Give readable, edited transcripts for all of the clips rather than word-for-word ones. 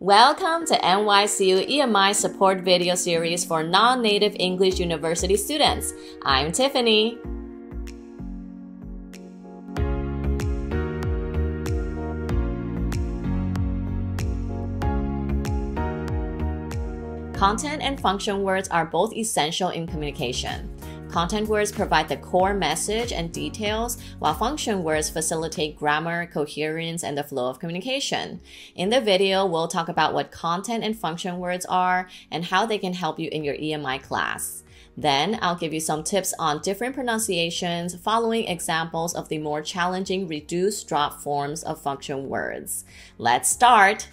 Welcome to NYCU EMI support video series for non-native English university students. I'm Tiffany. Content and function words are both essential in communication. Content words provide the core message and details, while function words facilitate grammar, coherence, and the flow of communication. In the video, we'll talk about what content and function words are and how they can help you in your EMI class. Then, I'll give you some tips on different pronunciations following examples of the more challenging reduced drop forms of function words. Let's start!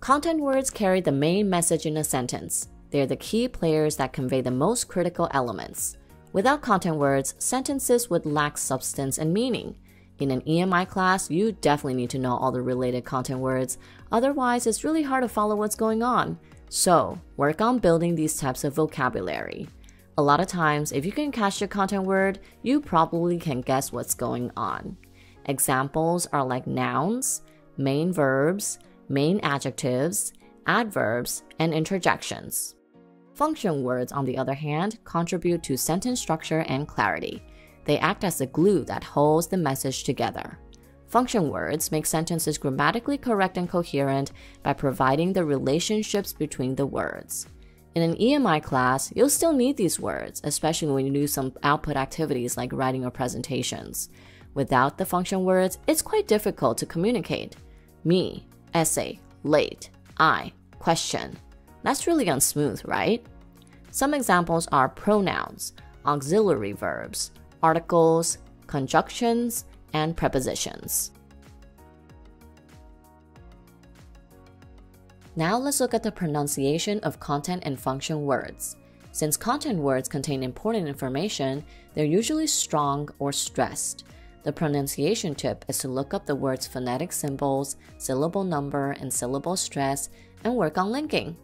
Content words carry the main message in a sentence. They're the key players that convey the most critical elements. Without content words, sentences would lack substance and meaning. In an EMI class, you definitely need to know all the related content words, otherwise it's really hard to follow what's going on. So, work on building these types of vocabulary. A lot of times, if you can catch the content word, you probably can guess what's going on. Examples are like nouns, main verbs, main adjectives, adverbs, and interjections. Function words, on the other hand, contribute to sentence structure and clarity. They act as the glue that holds the message together. Function words make sentences grammatically correct and coherent by providing the relationships between the words. In an EMI class, you'll still need these words, especially when you do some output activities like writing or presentations. Without the function words, it's quite difficult to communicate. Me, essay, late, I, question. That's really unsmooth, right? Some examples are pronouns, auxiliary verbs, articles, conjunctions, and prepositions. Now let's look at the pronunciation of content and function words. Since content words contain important information, they're usually strong or stressed. The pronunciation tip is to look up the word's phonetic symbols, syllable number, and syllable stress, and work on linking.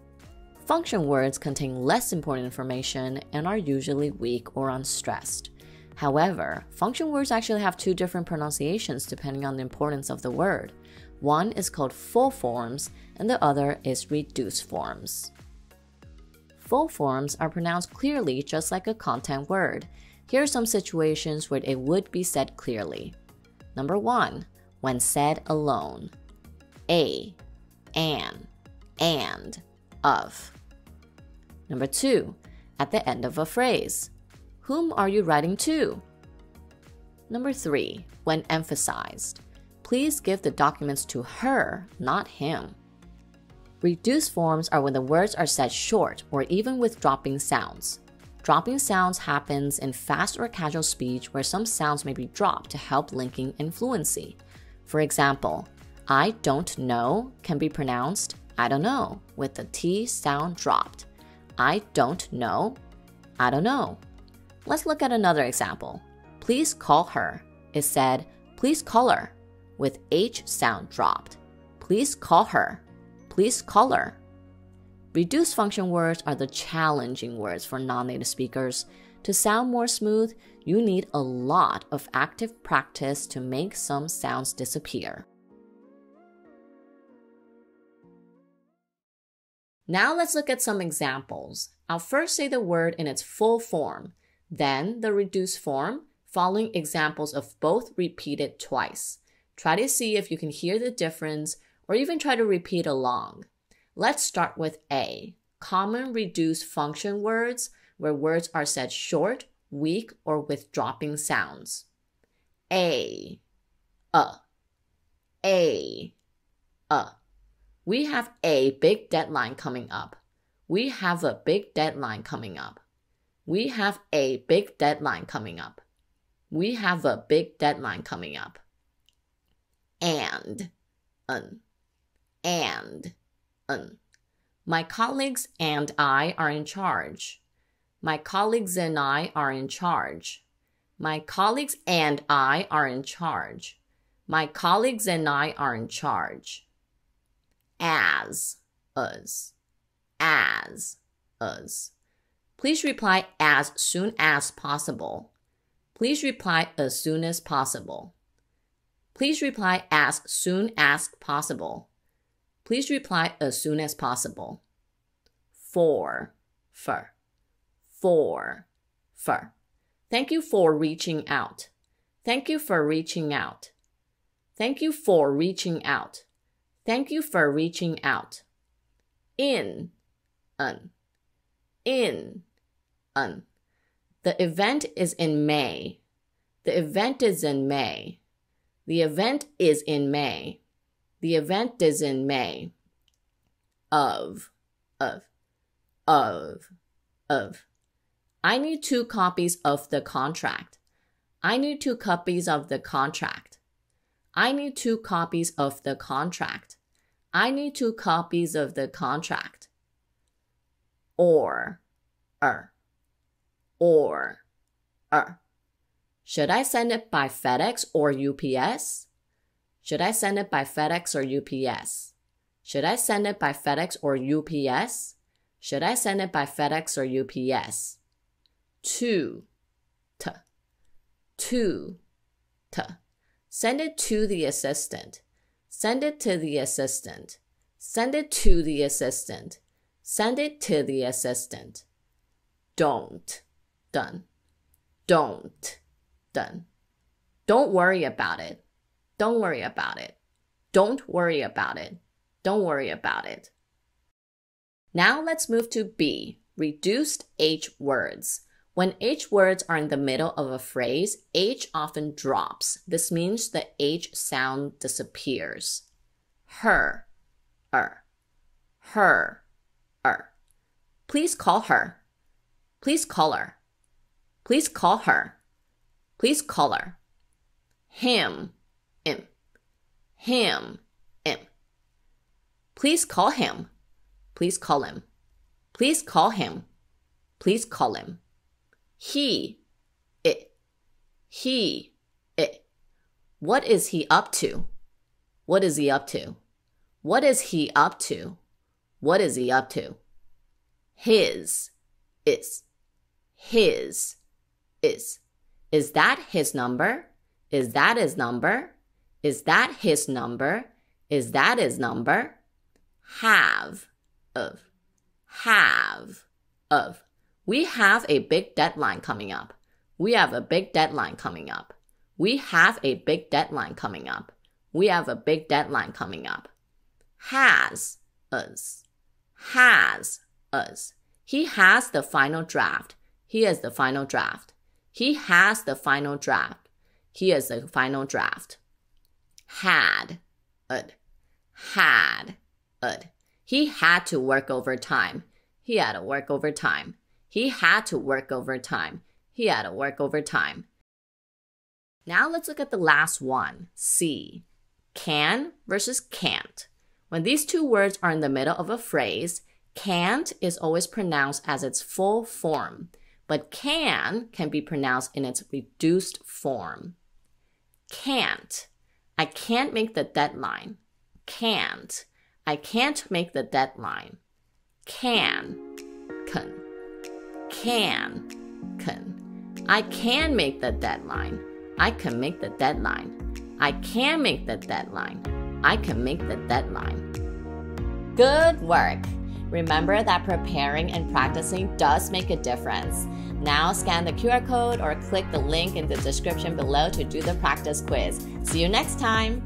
Function words contain less important information and are usually weak or unstressed. However, function words actually have two different pronunciations depending on the importance of the word. One is called full forms, and the other is reduced forms. Full forms are pronounced clearly just like a content word. Here are some situations where it would be said clearly. Number 1, when said alone. A, an, and, of. Number 2, at the end of a phrase. Whom are you writing to? Number 3, when emphasized. Please give the documents to her, not him. Reduced forms are when the words are said short or even with dropping sounds. Dropping sounds happens in fast or casual speech where some sounds may be dropped to help linking and fluency. For example, I don't know can be pronounced I don't know with the T sound dropped. I don't know, I don't know. Let's look at another example. Please call her is said please call her with H sound dropped. Please call her, please call her. Reduced function words are the challenging words for non-native speakers. To sound more smooth, you need a lot of active practice to make some sounds disappear. Now let's look at some examples. I'll first say the word in its full form, then the reduced form, following examples of both repeated twice. Try to see if you can hear the difference or even try to repeat along. Let's start with A, common reduced function words where words are said short, weak, or with dropping sounds. A, a. We have a big deadline coming up. We have a big deadline coming up. We have a big deadline coming up. We have a big deadline coming up. And. My colleagues and I are in charge. My colleagues and I are in charge. My colleagues and I are in charge. My colleagues and I are in charge. As, us. Please reply as soon as possible. Please reply as soon as possible. Please reply as soon as possible. Please reply as soon as possible. For. Thank you for reaching out. Thank you for reaching out. Thank you for reaching out. Thank you for reaching out. In. The event is in May. The event is in May. The event is in May. The event is in May. Of. I need 2 copies of the contract. I need 2 copies of the contract. I need 2 copies of the contract. I need 2 copies of the contract. Or. Should I send it by FedEx or UPS? Should I send it by FedEx or UPS? Should I send it by FedEx or UPS? Should I send it by FedEx or UPS? To. Send it to the assistant. Send it to the assistant. Send it to the assistant. Send it to the assistant. Don't. Done. Don't. Done. Don't worry about it. Don't worry about it. Don't worry about it. Don't worry about it. Now let's move to B, reduced H words. When H words are in the middle of a phrase, H often drops. This means the H sound disappears. Her. Please call her. Please call her. Please call her. Please call her. Him. Please call him. Please call him. Please call him. Please call him. He. What is he up to? What is he up to? What is he up to? What is he up to? His. Is that his number? Is that his number? Is that his number? Is that his number? Have. We have a big deadline coming up. We have a big deadline coming up. We have a big deadline coming up. We have a big deadline coming up. Has us. He has the final draft. He has the final draft. He has the final draft. He has the final draft. Had. He had to work overtime. He had to work overtime. He had to work overtime. He had to work overtime. Now let's look at the last one, C. Can versus can't. When these 2 words are in the middle of a phrase, can't is always pronounced as its full form, but can be pronounced in its reduced form. Can't. I can't make the deadline. Can't. I can't make the deadline. Can. I can make the deadline. I can make the deadline. I can make the deadline. I can make the deadline. Good work! Remember that preparing and practicing does make a difference. Now scan the QR code or click the link in the description below to do the practice quiz. See you next time!